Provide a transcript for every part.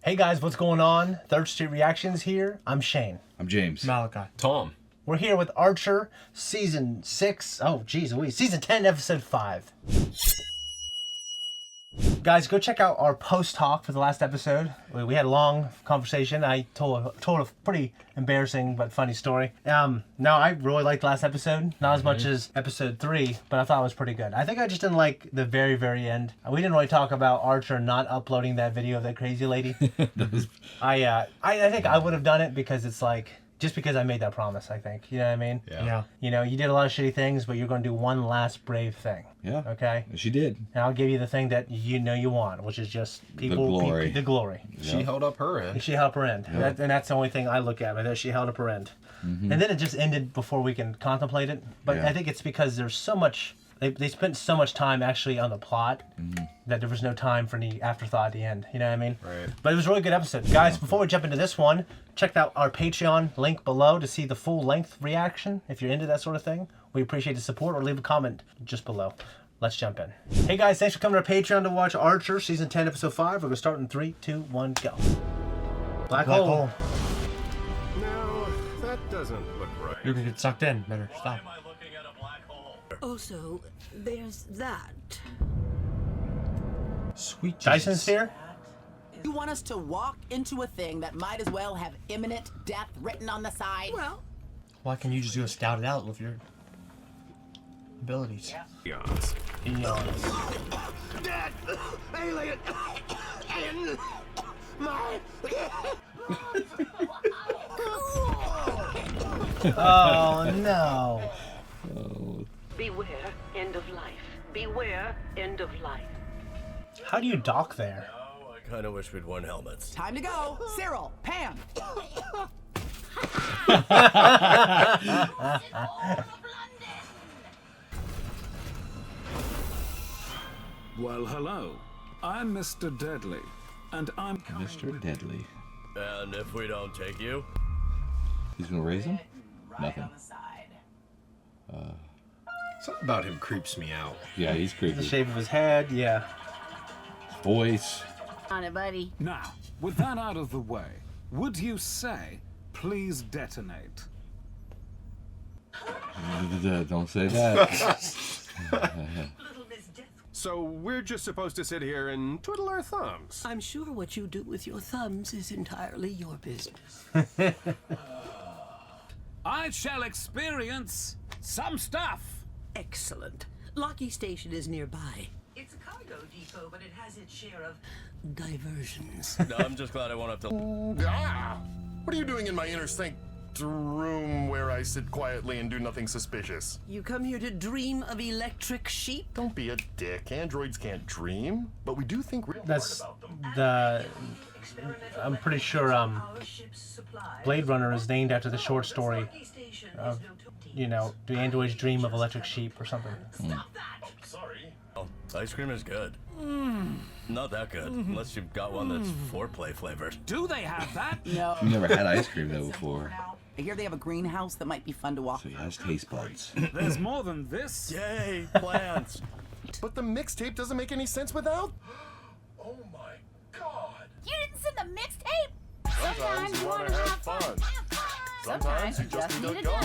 Hey guys, what's going on? Third Street Reactions here. I'm Shane. I'm James. Malachi. Tom. We're here with Archer, season 6. Oh, geez, season 10, episode 5. Guys, go check out our post-talk for the last episode. We had a long conversation. I told a pretty embarrassing but funny story. No, I really liked the last episode. Not as much as episode 3, but I thought it was pretty good. I think I just didn't like the very, very end. We didn't really talk about Archer not uploading that video of that crazy lady. I think I would have done it because it's like, just because I made that promise, I think. You know what I mean? Yeah. You know, you did a lot of shitty things, but you're going to do one last brave thing. Yeah. Okay? She did. And I'll give you the thing that you know you want, which is just people... The glory. She held up her end. She held up her end. Yeah. And that's the only thing I look at, right there. She held up her end. And then it just ended before we can contemplate it. But Yeah. I think it's because there's so much... They spent so much time actually on the plot that there was no time for any afterthought at the end. You know what I mean? Right. But it was a really good episode. Guys, before we jump into this one, check out our Patreon link below to see the full-length reaction. If you're into that sort of thing, we appreciate the support, or leave a comment just below. Let's jump in. Hey guys, thanks for coming to our Patreon to watch Archer, Season 10, Episode 5. We're going to start in 3, 2, 1, go. Black hole. No, that doesn't look right. You're gonna get sucked in. Better stop. Also, there's that. Sweet Jesus. Dyson sphere? You want us to walk into a thing that might as well have imminent death written on the side? Well, Why can't you just go scout it out with your abilities? Eons. Eons. Dead alien in my Oh no. beware, end of life. Beware, end of life. How do you dock there? I kind of wish we'd worn helmets. Time to go. Cyril, Pam. Well, hello. I'm Mr. Deadly, and I'm Mr. Deadly. And if we don't take you? He's gonna raise him? Nothing. On the side. Something about him creeps me out. Yeah, he's The creepy. shape of his head, yeah. His voice. On it, buddy. Now, with that out of the way, would you say, please detonate? Don't say that. So we're just supposed to sit here and twiddle our thumbs. I'm sure what you do with your thumbs is entirely your business. I shall experience some stuff. Excellent. Lockheed Station is nearby. It's a cargo depot, but it has its share of... Diversions. No, I'm just glad I won't have to... Ah! What are you doing in my inner sanctum room where I sit quietly and do nothing suspicious? You come here to dream of electric sheep? Don't be a dick. Androids can't dream, but we do think real That's hard about them. the... Experimental I'm pretty sure our ship's supply. Blade Runner is named after the short story Lockheed Station is of, notorious. you know, do androids dream of electric sheep or something. Stop that! Sorry. Oh, ice cream is good. Not that good, unless you've got one that's foreplay flavored. Do they have that? No. I've never had ice cream though before. I hear they have a greenhouse that might be fun to walk. So he has taste buds. There's more than this. Yay, plants! But the mixtape doesn't make any sense without... Oh my god. You didn't send the mixtape? Sometimes you want to have fun. Sometimes you just need a gun.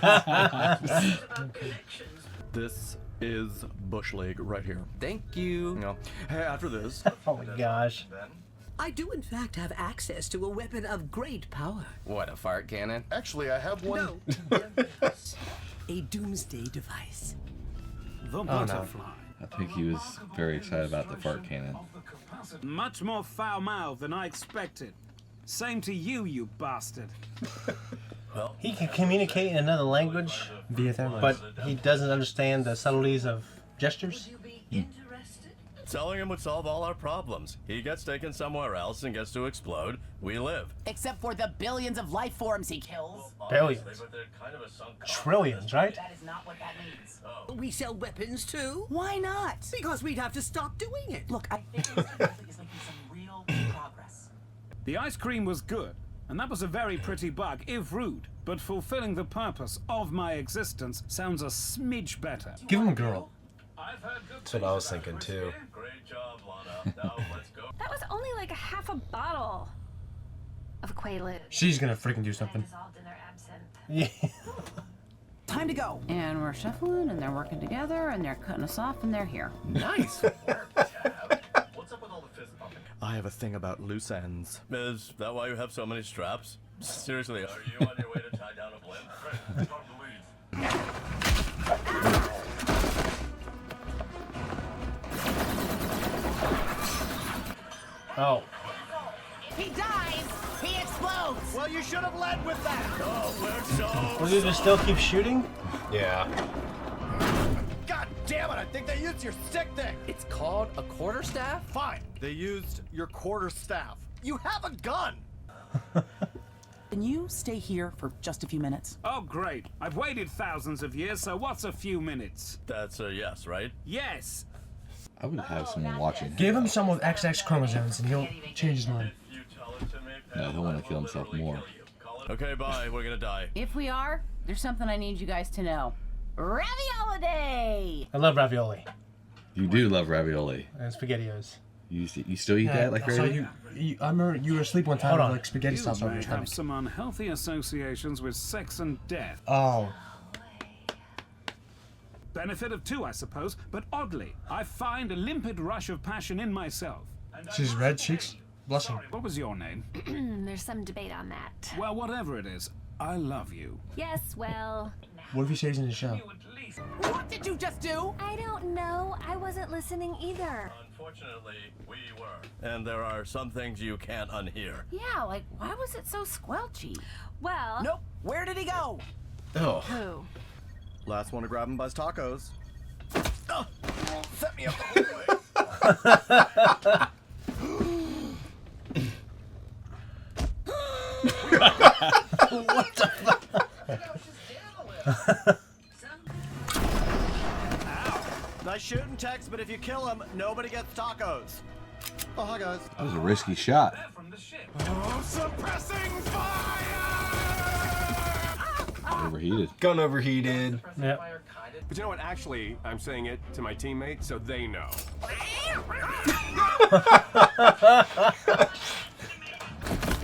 About connections. This is Bush League right here. Thank you. No. Hey, after this, Oh my gosh. I do, in fact, have access to a weapon of great power. what, a fart cannon? Actually, I have one. No. A doomsday device. The butterfly. I think he was very excited about the fart cannon. Much more foul-mouthed than I expected. Same to you, you bastard. He can communicate in another language, Via thermos. but he doesn't understand the subtleties of gestures. You be interested? Telling him would solve all our problems. He gets taken somewhere else and gets to explode. We live. Except for the billions of life forms he kills. Billions. But they're kind of a sunk cost. Trillions, right? That is not what that means. We sell weapons too? Why not? Because we'd have to stop doing it. Look, I think this conflict is making some real progress. The ice cream was good, and that was a very pretty bug, if rude, but fulfilling the purpose of my existence sounds a smidge better. Give him a girl. That's what I was thinking too. Great job, Lana. Now let's go. That was only half a bottle of Quaalude. She's gonna freaking do something. Dissolved in their absinthe. Yeah. Time to go. And we're shuffling, and they're working together, and they're cutting us off, and they're here. Nice. I have a thing about loose ends. Is that why you have so many straps? Seriously, are you on your way to tie down a blimp? Oh. He dies. He explodes. Well, you should have led with that. Oh, we're so... Was he just still keep shooting? Yeah. God damn it! I think they used your stick thing. It's called a quarterstaff? Fine. They used your quarterstaff. You have a gun. Can you stay here for just a few minutes? Oh, great. I've waited thousands of years, so what's a few minutes? That's a yes, right? Yes. I would have someone watching. Give him some with XX chromosomes and he'll change his mind. No, he'll want to kill himself more. Okay, bye. We're gonna die. If we are, there's something I need you guys to know. Ravioli Day! I love ravioli You do love ravioli. and SpaghettiOs. You still eat that like I saw crazy? I remember you were asleep one time Hold with on. like spaghetti You sauce over may your stomach. have some unhealthy associations with sex and death. Oh. Benefit of two, I suppose, but oddly, I find a limpid rush of passion in myself. She's red cheeks. Blushing. What was your name? There's some debate on that. Well, whatever it is, I love you. Yes, well, What if he stays in the show? What did you just do? I don't know. I wasn't listening either. Unfortunately, we were. And there are some things you can't unhear. Yeah, like, why was it so squelchy? Well, Nope. Where did he go? Oh. who? Last one to grab him buys tacos. Oh, set me up the whole way. What the fuck? Nice shooting, Tex, but if you kill him, nobody gets tacos. Oh, hi, guys. That was a risky shot. From the ship. Oh, suppressing fire! Overheated. Gun overheated. Yep. But you know what? Actually, I'm saying it to my teammates so they know.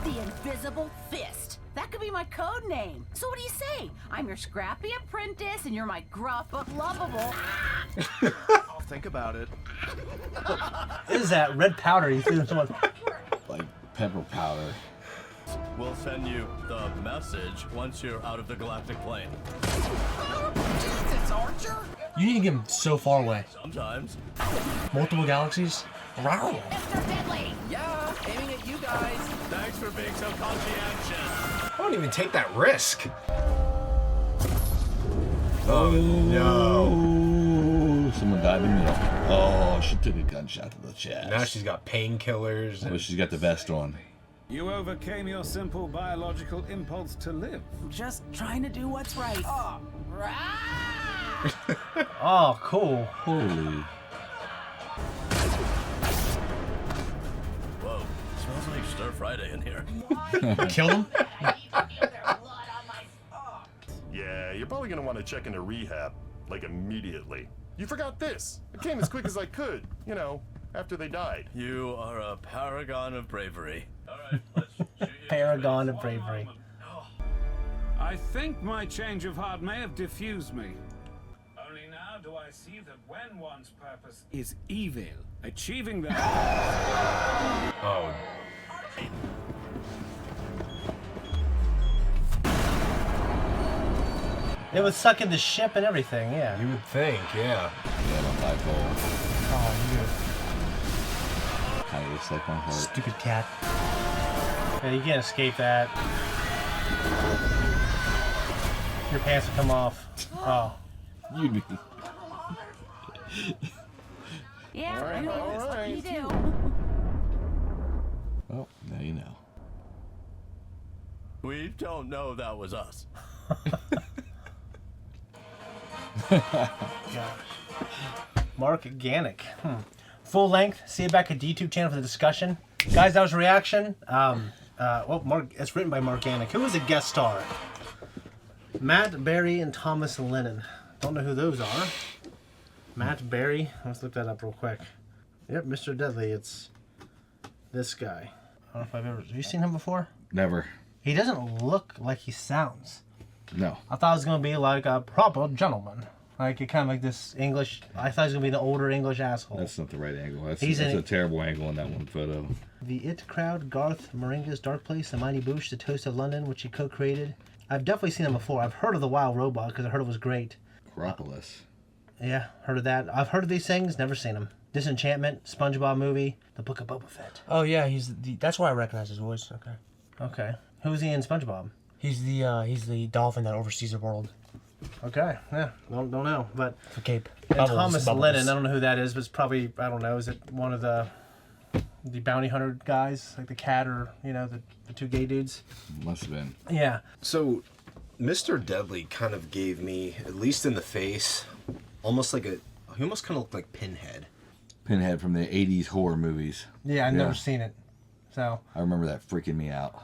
The Invisible Fist. That could be my code name. So what do you say? I'm your scrappy apprentice, and you're my gruff but lovable. Think about it. What is that red powder you threw in someone? Like pepper powder. We'll send you the message once you're out of the galactic plane. Jesus, Archer. You need to get him so far away. Sometimes. Multiple galaxies. Wow. Mr. Deadly. Yeah, aiming at you guys. Thanks for being so conscientious. I won't even take that risk. Oh, no. Someone died in the middle. Oh, she took a gunshot to the chest. Now she's got painkillers. Oh, she's got the best one. You overcame your simple biological impulse to live. Just trying to do what's right. Oh, right. Oh, cool. Holy. Whoa, smells like Stir Friday in here. Kill him? Yeah, you're probably gonna want to check into rehab, like immediately. You forgot this. I came as quick as I could, you know, after they died. You are a paragon of bravery. All right, let's shoot you. Paragon of bravery. I think my change of heart may have diffused me. Only now do I see that when one's purpose is evil, achieving that. Oh. It was sucking the ship and everything, yeah. You would think, yeah. Yeah, my bipolar. Oh, Kind of looks like my you heart. stupid cat. Yeah, you can't escape that. Your pants will come off. Oh. You'd be. Yeah, All right, I know. all right. You do. Well, now you know. We don't know that was us. Mark Gannick. Full length. See it back at DTube channel for the discussion. Guys, that was a reaction. Well, Mark. It's written by Mark Gannick. Who was a guest star? Matt Berry and Thomas Lennon. Don't know who those are. Matt Berry. Let's look that up real quick. Yep, Mr. Deadly. It's this guy. don't know if I've ever. Have you seen him before? Never. He doesn't look like he sounds. No. I thought it was gonna be like a proper gentleman. Like, it kind of like this English. I thought he was gonna be the older English asshole. That's not the right angle. That's He's a terrible angle in that one photo. The It Crowd, Garth Marenghi's Dark Place, The Mighty Boosh, The Toast of London, which he co-created. I've definitely seen him before. I've heard of The Wild Robot because I heard it was great. Acropolis. Yeah, heard of that. I've heard of these things, never seen them. Disenchantment, SpongeBob movie, The Book of Boba Fett. Oh yeah, that's why I recognize his voice. Okay. Okay. Who's he in SpongeBob? He's the dolphin that oversees the world. Okay, yeah, don't know, but For Cape. and Bubbles, Thomas Lennon, I don't know who that is, but it's probably, I don't know, is it one of the bounty hunter guys, like the cat or the two gay dudes? Must have been. Yeah. So, Mr. Deadly kind of gave me, at least in the face, almost like he almost kind of looked like Pinhead. Pinhead from the 80s horror movies. Yeah, I've never seen it, so I remember that freaking me out.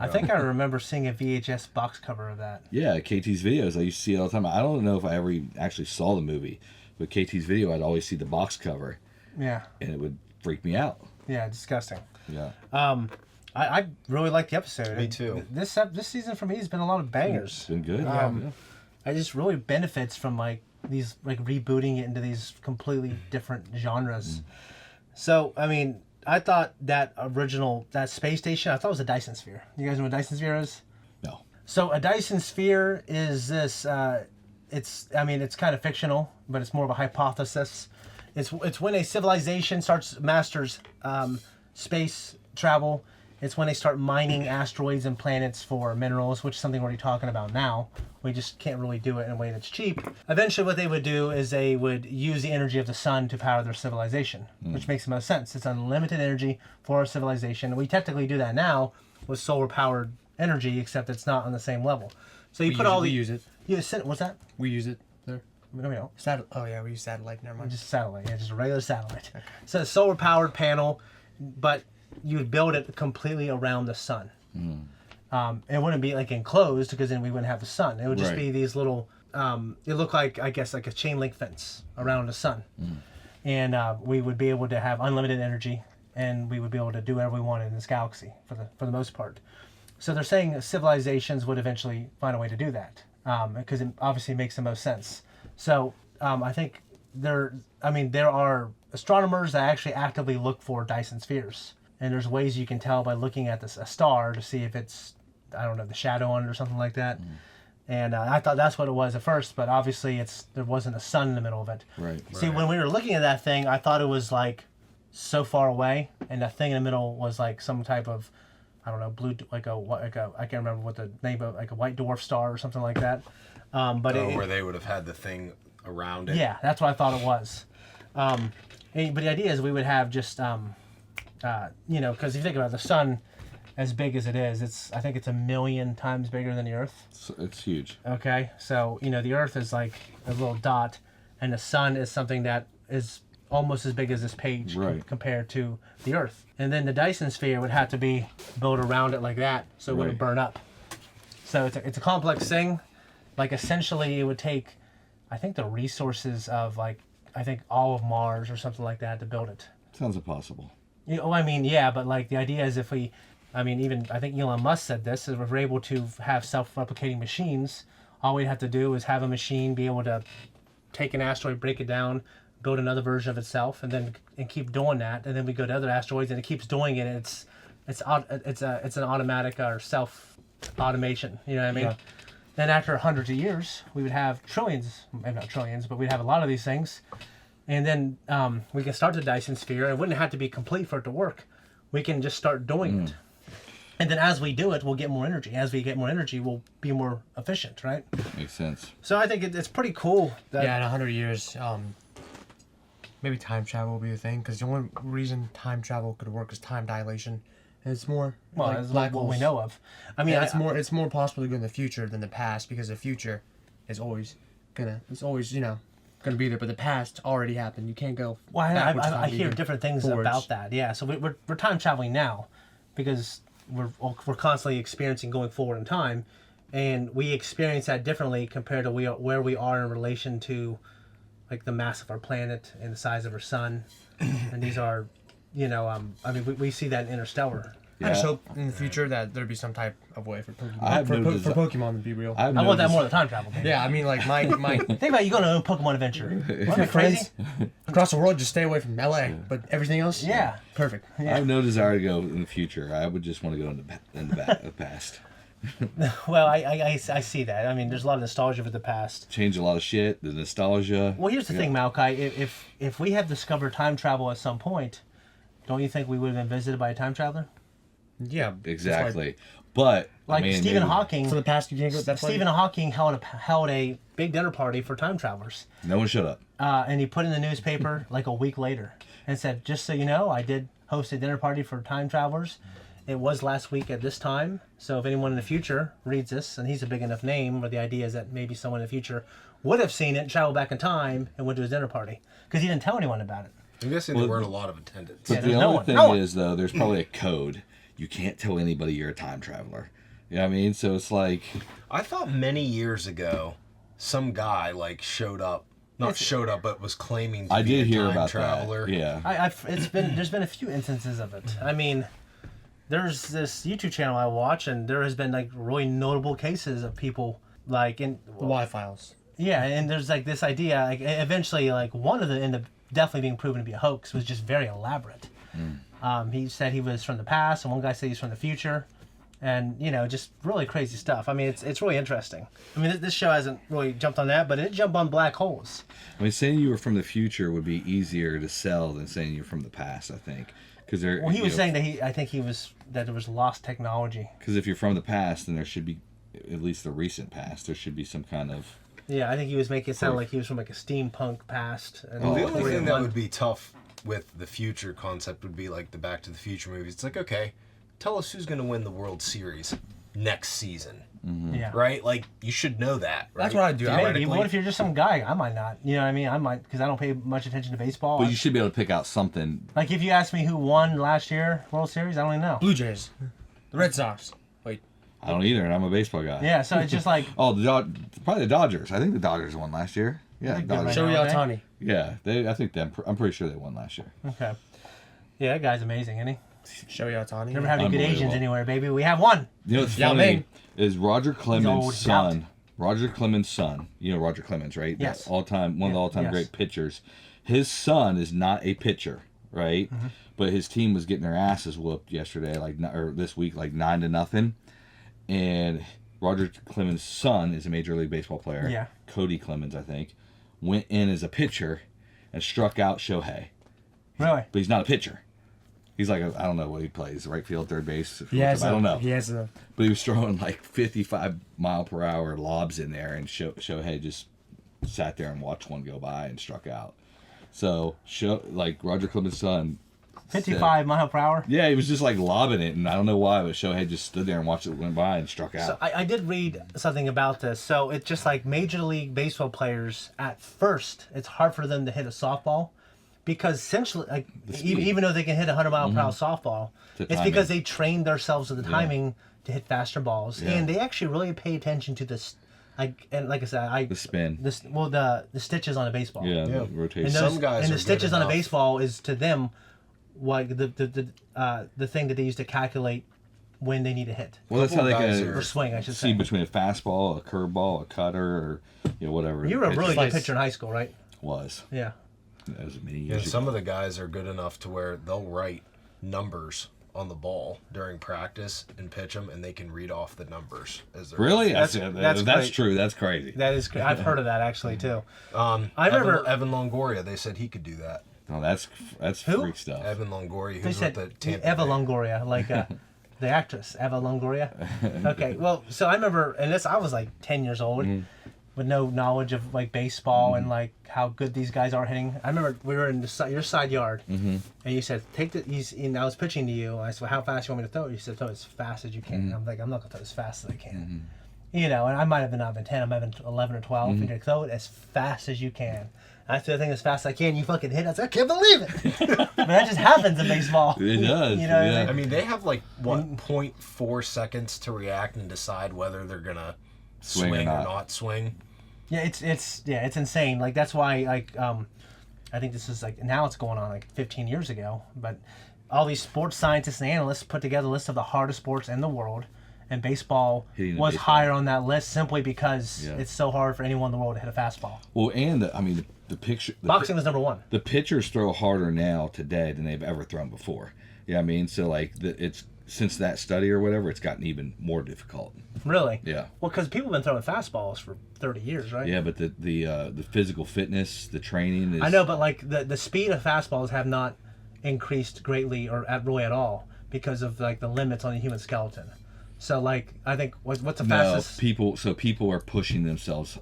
I think I remember seeing a VHS box cover of that. Yeah, KT's videos. I used to see it all the time. I don't know if I ever actually saw the movie, but KT's video, I'd always see the box cover. Yeah. And it would freak me out. Yeah, disgusting. Yeah. I really liked the episode. Me too. This season for me has been a lot of bangers. It's been good. I just really benefits from these rebooting it into these completely different genres. So I mean, I thought that space station, I thought it was a Dyson sphere. You guys know what a Dyson sphere is? No. So a Dyson sphere is this. It's kind of fictional, but it's more of a hypothesis. It's when a civilization masters space travel. It's when they start mining asteroids and planets for minerals, which is something we're already talking about now. We just can't really do it in a way that's cheap. Eventually what they would do is they would use the energy of the sun to power their civilization, which makes the most sense. It's unlimited energy for our civilization. We technically do that now with solar-powered energy, except it's not on the same level. So you we use it. What's that? We use it there. No, we don't. Oh yeah, we use satellite. Never mind. Just satellite. Yeah, just a regular satellite. Okay. So a solar-powered panel, but you would build it completely around the sun. It wouldn't be like enclosed because then we wouldn't have the sun. It would just be these little. It looked like, I guess, like a chain link fence around the sun, and we would be able to have unlimited energy, and we would be able to do whatever we wanted in this galaxy for the most part. So they're saying civilizations would eventually find a way to do that because it obviously makes the most sense. So I think there are astronomers that actually actively look for Dyson spheres. And there's ways you can tell by looking at a star to see if it's, I don't know, the shadow on it or something like that. And I thought that's what it was at first, but obviously there wasn't a sun in the middle of it. Right. See, when we were looking at that thing, I thought it was like so far away, and the thing in the middle was like some type of, I don't know, blue, like a I can't remember what the name of, like a white dwarf star or something like that. Where they would have had the thing around it. Yeah, that's what I thought it was. But the idea is we would have just. Because if you think about it, the sun, as big as it is, I think it's 1 million times bigger than the Earth. It's huge. Okay, so the Earth is like a little dot, and the sun is something that is almost as big as this page compared to the Earth. And then the Dyson sphere would have to be built around it like that, so it wouldn't burn up. So it's a complex thing. Like essentially, it would take, I think, the resources of all of Mars or something like that to build it. Sounds impossible. But like the idea is if we, I think Elon Musk said this, is if we're able to have self-replicating machines, all we'd have to do is have a machine be able to take an asteroid, break it down, build another version of itself, and keep doing that, and then we go to other asteroids, and it keeps doing it. It's an automatic or self-automation. You know what I mean? Yeah. Then after hundreds of years, we would have trillions, maybe not trillions, but we'd have a lot of these things. And then we can start the Dyson sphere. It wouldn't have to be complete for it to work. We can just start doing it. And then as we do it, we'll get more energy. As we get more energy, we'll be more efficient, right? Makes sense. So I think it's pretty cool. In 100 years, maybe time travel will be a thing. Because the only reason time travel could work is time dilation. And it's more like what we know of. It's more possible to go in the future than the past, because the future is always gonna be there, but the past already happened. You can't go. Well, I hear different things about that. Yeah, so we're time traveling now, because we're constantly experiencing going forward in time, and we experience that differently compared to where we are in relation to, like, the mass of our planet and the size of our sun, and these are, we see that in Interstellar, I just hope in the future that there'd be some type of way for Pokemon, I have for no Pokemon to be real. I want that more than time travel. Baby. Yeah, I mean, like my think about you going on a Pokemon adventure. Isn't that crazy? Across the world, just stay away from LA, but everything else, yeah, perfect. I have no desire to go in the future. I would just want to go in the past. Well, I see that. I mean, there's a lot of nostalgia for the past. Change a lot of shit. The nostalgia. Well, here's the thing, Malachi. If we have discovered time travel at some point, don't you think we would have been visited by a time traveler? Yeah, exactly. But like I mean, Stephen Hawking. For the past, you can't go. That's Stephen Hawking held a big dinner party for time travelers. No one shut up. And he put in the newspaper like a week later and said, "Just so you know, I did host a dinner party for time travelers. It was last week at this time. So if anyone in the future reads this, and he's a big enough name, where the idea is that maybe someone in the future would have seen it, traveled back in time, and went to his dinner party because he didn't tell anyone about it." I'm guessing there weren't a lot of attendance. But the only thing is, though, there's probably a code. You can't tell anybody you're a time traveler. You know what I mean? So it's like... I thought many years ago, some guy, like, showed up, but was claiming to be a time traveler. That. Yeah. There's been a few instances of it. I mean, there's this YouTube channel I watch, and there has been, like, really notable cases of people, like... in the Y-Files. Yeah, and there's, like, this idea, like, eventually, like, one of them ended up definitely being proven to be a hoax. Was just very elaborate. He said he was from the past, and one guy said he's from the future, and just really crazy stuff. I mean, it's really interesting. I mean, this show hasn't really jumped on that, but it jumped on black holes. I mean, saying you were from the future would be easier to sell than saying you're from the past, I think, because Well, he was saying that there was lost technology. Because if you're from the past, then there should be, at least the recent past, there should be some kind of... Yeah, I think he was making it sound like he was from like a steampunk past. And the only thing that would be tough with the future concept would be like the Back to the Future movies. It's like, okay, tell us who's going to win the World Series next season. Mm-hmm. Yeah. Right? Like, you should know that. Right? That's what I do. Maybe. What if you're just some guy? I might not. You know what I mean? I might, because I don't pay much attention to baseball. But you should be able to pick out something. Like, if you ask me who won last year World Series, I don't even know. Blue Jays. The Red Sox. Wait. I don't either, and I'm a baseball guy. Yeah, so it's just like... probably the Dodgers. I think the Dodgers won last year. Yeah, Dodgers. Shohei Ohtani. Yeah, I'm pretty sure they won last year. Okay. Yeah, that guy's amazing, isn't he? Shohei Ohtani. Never had any good Asians anywhere, baby. We have one. You know what's funny is Roger Clemens' son. Roger Clemens' son. You know Roger Clemens, right? Yes. One of the all-time great pitchers. His son is not a pitcher, right? Mm-hmm. But his team was getting their asses whooped yesterday, or this week, 9-0. And Roger Clemens' son is a Major League Baseball player. Yeah. Cody Clemens, I think, went in as a pitcher and struck out Shohei. Really? But he's not a pitcher. He's like, I don't know what he plays, right field, third base. I don't know. But he was throwing like 55-mile-per-hour lobs in there, and Shohei just sat there and watched one go by and struck out. So, Roger Clemens' son... 55 mile per hour? Yeah, he was just like lobbing it, and I don't know why, but Shohei just stood there and watched it went by and struck out. So I did read something about this. So it's just like Major League Baseball players, at first, it's hard for them to hit a softball because essentially, even though they can hit a 100-mile-per-hour softball, it's because they trained themselves with the timing to hit faster balls. Yeah. And they actually really pay attention to this. Like I said, the spin. The stitches on a baseball. Yeah, the rotation. And some guys and the stitches on a baseball is to them like the thing that they use to calculate when they need a hit. Well, that's how they can or swing, I should see say. Between a fastball, a curveball, a cutter, or whatever. You were a really good pitcher in high school, right? Was. Yeah. That was many years ago. Some of the guys are good enough to where they'll write numbers on the ball during practice and pitch them, and they can read off the numbers as they're really. That's true. That's crazy. That is. I've heard of that actually too. I remember Evan Longoria. They said he could do that. No, that's who? Freak stuff. Evan Longoria. They said Eva Longoria, like the actress Eva Longoria. Okay, well, so I remember, and I was like 10 years old with no knowledge of like baseball and like how good these guys are hitting. I remember we were in your side yard, and you said and I was pitching to you. I said, well, how fast you want me to throw it? You said, throw it as fast as you can. And I'm like, I'm not gonna throw it as fast as I can. And I might have not been 10. I might have been 11 or 12. You need to throw it as fast as you can. I threw the thing as fast as I can. You fucking hit it. I said, I can't believe it. But that just happens in baseball. It does. You know what I mean? I mean, they have like 0.4 seconds to react and decide whether they're gonna swing or not swing. Yeah, it's insane. Like that's why I think this is like now it's going on like 15 years ago, but all these sports scientists and analysts put together a list of the hardest sports in the world, and baseball was higher on that list simply because it's so hard for anyone in the world to hit a fastball. Well, and the picture. Boxing is number one. The pitchers throw harder now today than they've ever thrown before. You know what I mean? So like it's since that study or whatever, it's gotten even more difficult. Really? Yeah. Well, because people have been throwing fastballs for 30 years, right? Yeah, but the physical fitness, the training is. I know, but like the speed of fastballs have not increased greatly or really at all because of like the limits on the human skeleton. So like I think what's the fastest? People are pushing themselves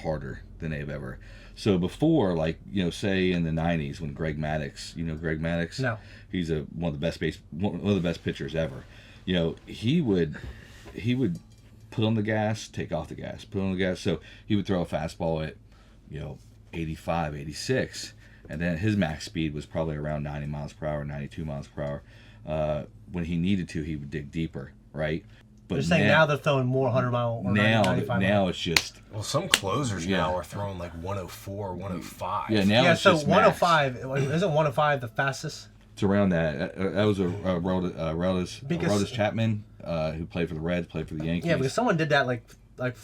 harder than they've ever. So before, like, you know, say in the 90s when Greg Maddux, you know Greg Maddux? No. He's one of the best pitchers ever. You know, he would put on the gas, take off the gas, put on the gas. So he would throw a fastball at, you know, 85, 86, and then his max speed was probably around 90 miles per hour, 92 miles per hour. When he needed to, he would dig deeper, right? But you're saying now they're throwing more 100-mile or 95 now it's just... Well, some closers now are throwing like 104, 105. Yeah, now it's so just 105, isn't 105 the fastest? It's around that. That was Aroldis Chapman, who played for the Reds, played for the Yankees. Yeah, because someone did that like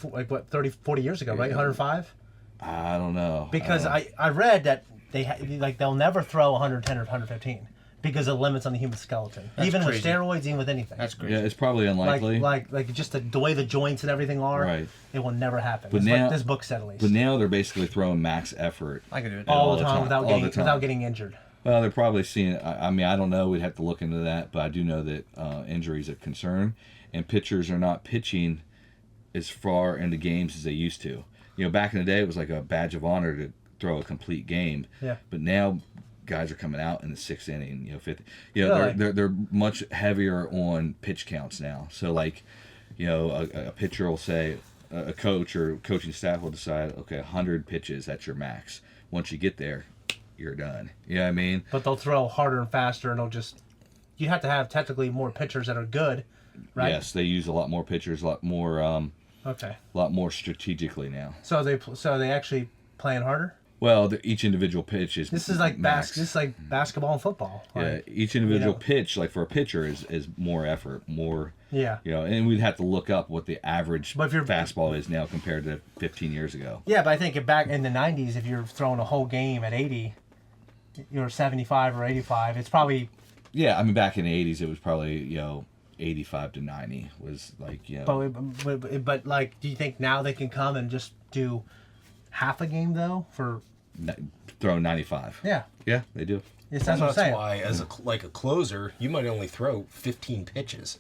what, 30, 40 years ago, right? 105? I don't know. Because I read that they'll never throw 110 or 115 because of limits on the human skeleton. That's even crazy. with steroids, even with anything. That's crazy. Yeah, it's probably unlikely. Like just the way the joints and everything are, right. It will never happen. But It's now, like this book said at least. But now they're basically throwing max effort. I can do it all the time without getting injured. Well, they're probably seeing. I mean, I don't know. We'd have to look into that, but I do know that injury is a concern, and pitchers are not pitching as far into games as they used to. You know, back in the day, it was like a badge of honor to throw a complete game. Yeah. But now, guys are coming out in the sixth inning. You know, fifth. You know, really? they're much heavier on pitch counts now. So like, you know, a pitcher will say, a coach or coaching staff will decide, okay, 100 pitches, that's your max. Once you get there, you're done. You know what I mean? But they'll throw harder and faster, and they'll just... You have to have technically more pitchers that are good, right? Yes, they use a lot more pitchers, a lot more... okay. A lot more strategically now. So they actually playing harder? Well, each individual pitch is... This is like basketball and football. Yeah, each individual pitch, like for a pitcher, is more effort, more... Yeah. You know, and we'd have to look up what the average fastball is now compared to 15 years ago. Yeah, but I think back in the 90s, if you're throwing a whole game at 80, you're 75 or 85, it's probably... Yeah, I mean, back in the 80s, it was probably, you know, 85 to 90 was like, you know... But like, do you think now they can come and just do half a game, though, for... Throw 95. Yeah. Yeah, they do. Yes, that's what I'm saying. Why, as a closer, you might only throw 15 pitches.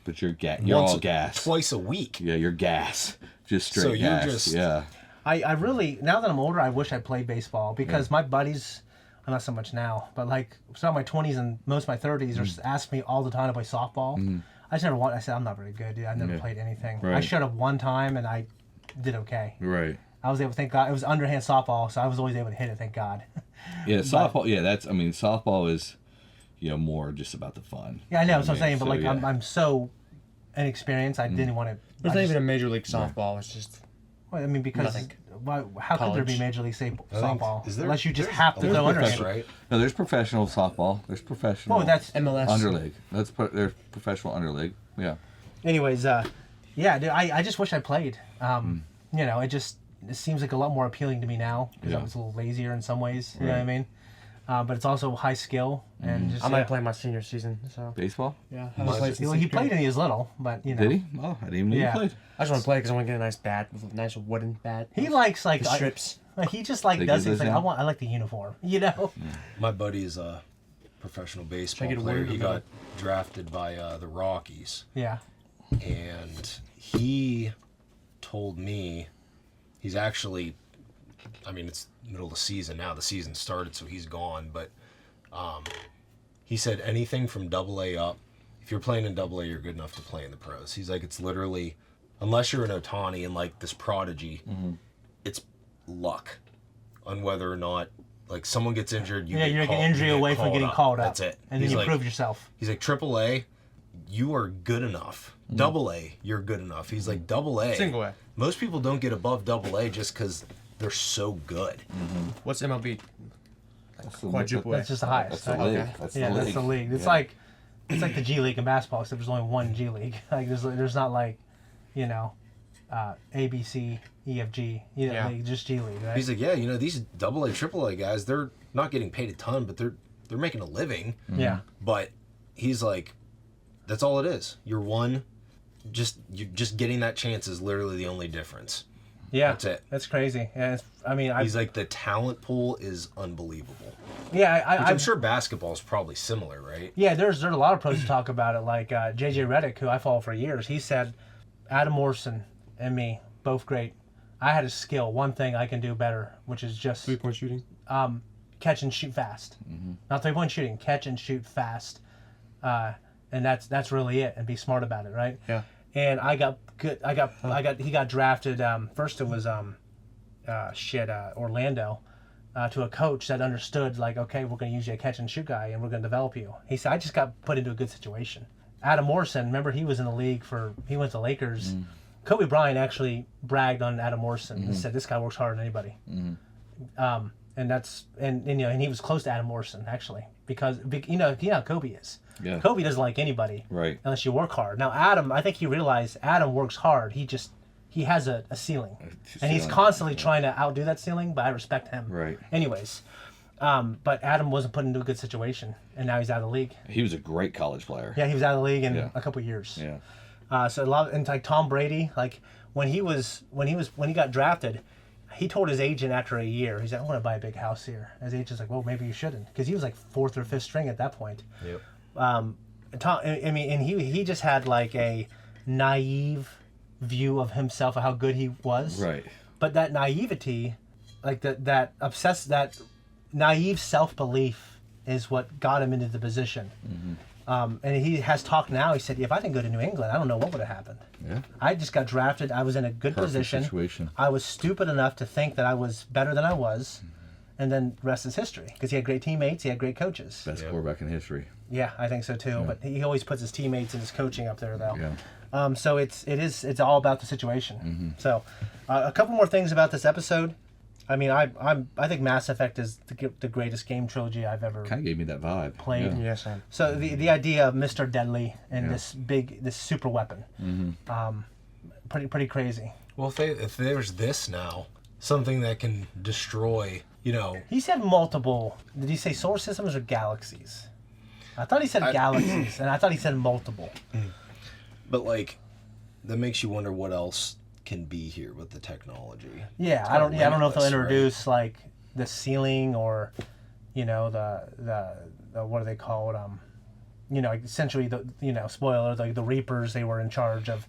But you're all gas. Twice a week. Yeah, you're gas. Just straight gas. Yeah. I really, now that I'm older, I wish I played baseball because my buddies, not so much now, but like some of my 20s and most of my 30s are asked me all the time to play softball. I just never I said, I'm not very good, dude. I never played anything. Right. I showed up one time and I did okay. Right. I was able to, thank God. It was underhand softball, so I was always able to hit it, thank God. Yeah, softball, softball is, you know, more just about the fun. Yeah, I know, that's what I'm saying, but like, I'm so inexperienced, I didn't want to... There's not even a Major League Softball, it's just... Well, I mean, because... How could there be Major League Softball? Unless you just have to throw underhand. Right? No, there's professional softball. There's professional... Oh, that's... MLS. Underleague. There's professional underleague, yeah. Anyways, yeah, dude, I just wish I played. You know, it seems like a lot more appealing to me now because I was a little lazier in some ways. You know what I mean? But it's also high skill and just. I might play my senior season. So baseball. Yeah, he played when he was little, but you know. Did he? Oh, I didn't even know he played. I just want to play because I want to get a nice bat with a nice wooden bat. He likes like the strips. He just like does things like I like the uniform. You know. My buddy is a professional baseball player. He got drafted by the Rockies. Yeah. And he told me he's actually, I mean, it's middle of the season now. The season started, so he's gone. But he said anything from AA up, if you're playing in AA, you're good enough to play in the pros. He's like, it's literally, unless you're an Ohtani and like this prodigy, it's luck on whether or not, like, someone gets injured. You're like an injury away from getting called up. That's it. And then you prove yourself. He's like, AAA, you are good enough. AA, you're good enough. He's like, AA. Single A. Most people don't get above AA just because they're so good. What's MLB? Quadruple A. That's just the highest. That's the right? league. Okay. That's Yeah, the league. that's the league. It's Yeah. like the G League in basketball, except there's only one G League. Like there's not like, you know, A, B, C, E, F, G. You know, like just G League, right? He's like, yeah, you know, these AA, AAA guys, they're not getting paid a ton, but they're making a living. Yeah. But he's like, that's all it is. You're just getting that chance is literally the only difference. Yeah, that's it. That's crazy. And he's like, the talent pool is unbelievable. Yeah, I'm sure basketball is probably similar, right? Yeah, there's a lot of pros to talk about it. Like JJ Redick, who I follow for years, he said, Adam Morrison and me, both great. I had a skill, one thing I can do better, which is just 3-point shooting. Catch and shoot fast. Not 3-point shooting, catch and shoot fast. And that's really it. And be smart about it, right? Yeah. And I got good. He got drafted. First it was Orlando, to a coach that understood, like, okay, we're going to use you a catch and shoot guy, and we're going to develop you. He said, I just got put into a good situation. Adam Morrison, remember, he was in the league he went to Lakers. Kobe Bryant actually bragged on Adam Morrison and said, this guy works harder than anybody. And he was close to Adam Morrison, actually, because you know how Kobe is. Yeah. Kobe doesn't like anybody, right, unless you work hard. Now Adam, I think he realized Adam works hard. He has a ceiling, and he's constantly trying to outdo that ceiling. But I respect him. Right. Anyways, but Adam wasn't put into a good situation, and now he's out of the league. He was a great college player. Yeah, he was out of the league in a couple of years. Yeah. So a lot, and like Tom Brady, like when he got drafted, he told his agent after a year, he's like, I want to buy a big house here. His agent's like, well, maybe you shouldn't, because he was like 4th or 5th string at that point. Yep. He just had like a naive view of himself, of how good he was. Right. But that naivety, like that naive self-belief is what got him into the position. And he has talked now. He said, if I didn't go to New England, I don't know what would have happened. Yeah. I just got drafted. I was in a good position. Situation. I was stupid enough to think that I was better than I was. And then the rest is history, because he had great teammates, he had great coaches. Best quarterback in history. Yeah, I think so too. Yeah. But he always puts his teammates and his coaching up there, though. Yeah. So it's all about the situation. So, a couple more things about this episode. I mean, I think Mass Effect is the greatest game trilogy I've ever kind of gave me that vibe. Played. Yeah, same. So the idea of Mr. Deadly and this super weapon, pretty crazy. Well, if there's this now, something that can destroy, you know. He said multiple. Did he say solar systems or galaxies? I thought he said galaxies, and I thought he said multiple. But like, that makes you wonder what else can be here with the technology. Yeah, I don't know if they'll introduce like the ceiling, or, you know, the what do they call it? You know, essentially spoiler, like the Reapers, they were in charge of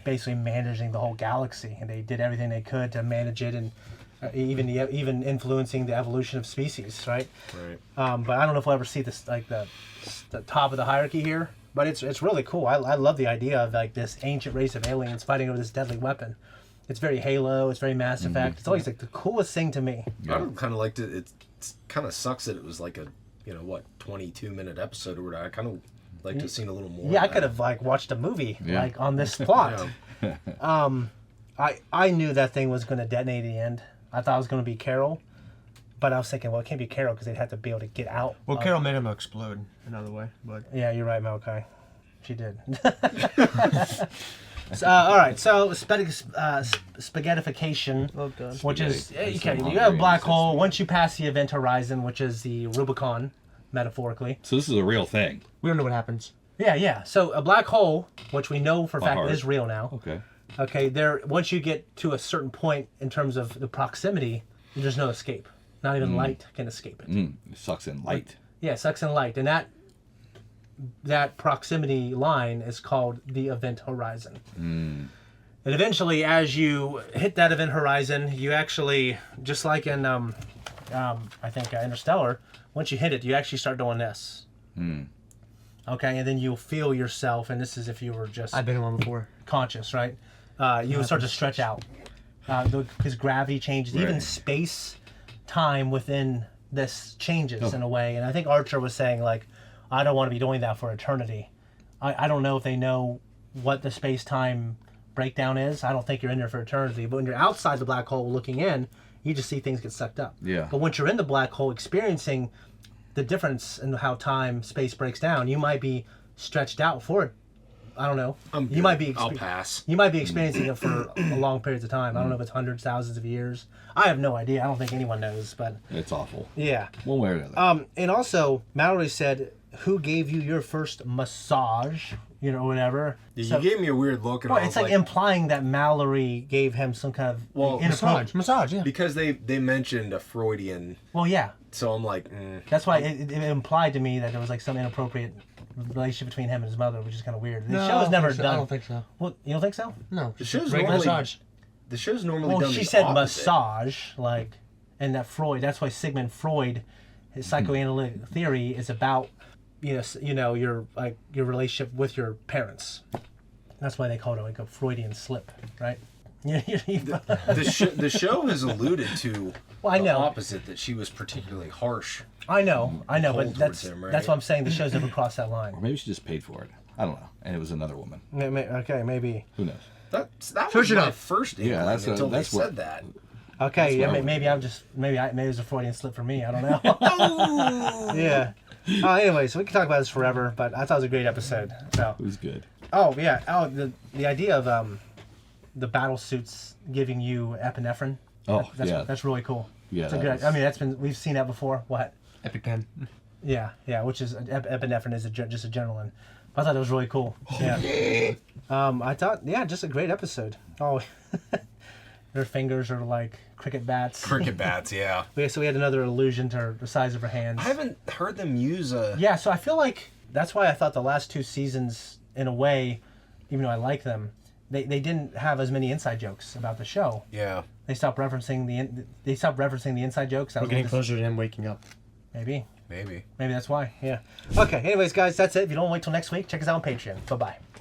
basically managing the whole galaxy, and they did everything they could to manage it, and even influencing the evolution of species, right? Right. But I don't know if we'll ever see this, like the top of the hierarchy here. But it's really cool. I love the idea of like this ancient race of aliens fighting over this deadly weapon. It's very Halo. It's very Mass Effect. It's always like the coolest thing to me. I kind of liked it. It kind of sucks that it was like a 22-minute episode or whatever. I kind of like to have seen a little more. Yeah, I could have like watched a movie like on this plot. I knew that thing was going to detonate at the end. I thought it was going to be Carol, but I was thinking, well, it can't be Carol because they'd have to be able to get out. Well, Carol made him explode another way, but yeah, you're right, Malachi. She did. All right, so spaghettification, which is you have a black hole. Once you pass the event horizon, which is the Rubicon, metaphorically. So this is a real thing. We don't know what happens. Yeah. So a black hole, which we know for a fact is real now. Okay. There, once you get to a certain point in terms of the proximity, there's no escape. Not even light can escape it. It sucks in light. Yeah, it sucks in light, and that proximity line is called the event horizon. And eventually, as you hit that event horizon, you actually, just like in I think Interstellar, once you hit it, you actually start doing this. Okay, and then you'll feel yourself, and this is if you were just I've been in one before. Conscious, right? You would start to stretch out because gravity changes, even space time within this changes in a way. And I think Archer was saying, like, I don't want to be doing that for eternity. I don't know if they know what the space-time breakdown is. I don't think you're in there for eternity. But when you're outside the black hole looking in, You just see things get sucked up. Yeah. But once you're in the black hole, experiencing the difference in how time, space breaks down, you might be stretched out for it. I don't know. You might be. I'll pass. You might be experiencing it for a long periods of time. I don't know if it's hundreds, thousands of years. I have no idea. I don't think anyone knows. But it's awful. Yeah. One way or the other. And also, Mallory said, "Who gave you your first massage?" You know, whatever. Yeah, you gave me a weird look. And Well, I was it's like implying that Mallory gave him some kind of massage, yeah. Because they mentioned a Freudian. Well, yeah. So I'm like, That's why it implied to me that there was like some inappropriate relationship between him and his mother, which is kind of weird. The show has never done. I don't think so. Well, you don't think so? No. The show's Regular normally massage. The show's normally done. Well, she the said opposite. massage, like, and that Freud. That's why Sigmund Freud, his psychoanalytic theory is about, your relationship with your parents. That's why they call it like a Freudian slip, right? The show has alluded to I the know. opposite, that she was particularly harsh. I know, cold but that's towards him, right? that's what I'm saying. The show's never crossed that line. Or maybe she just paid for it. I don't know. And it was another woman. Okay, maybe. Who knows? That Sure was she my does. first Yeah, inkling that's until that's they what- said that. Okay, That's yeah, what maybe I'm just maybe it was a Freudian slip for me. I don't know. Yeah. Anyway, so we can talk about this forever, but I thought it was a great episode. So. It was good. Oh yeah. Oh, the idea of the battle suits giving you epinephrine. Oh, That's really cool. Yeah, It's a that good. was- We've seen that before. What? EpiPen. Yeah, which is epinephrine is just adrenaline. I thought it was really cool. Yeah. I thought, just a great episode. Oh, their fingers are like cricket bats. Cricket bats, yeah. So we had another allusion to the size of her hands. I haven't heard them use a. Yeah, so I feel like that's why I thought the last two seasons, in a way, even though I like them, they didn't have as many inside jokes about the show. Yeah. They stopped referencing the inside jokes. That We're was getting what closer to him waking up. Maybe Maybe. that's why. Yeah. Okay. Anyways, guys, that's it. If you don't wait till next week, check us out on Patreon. Bye bye.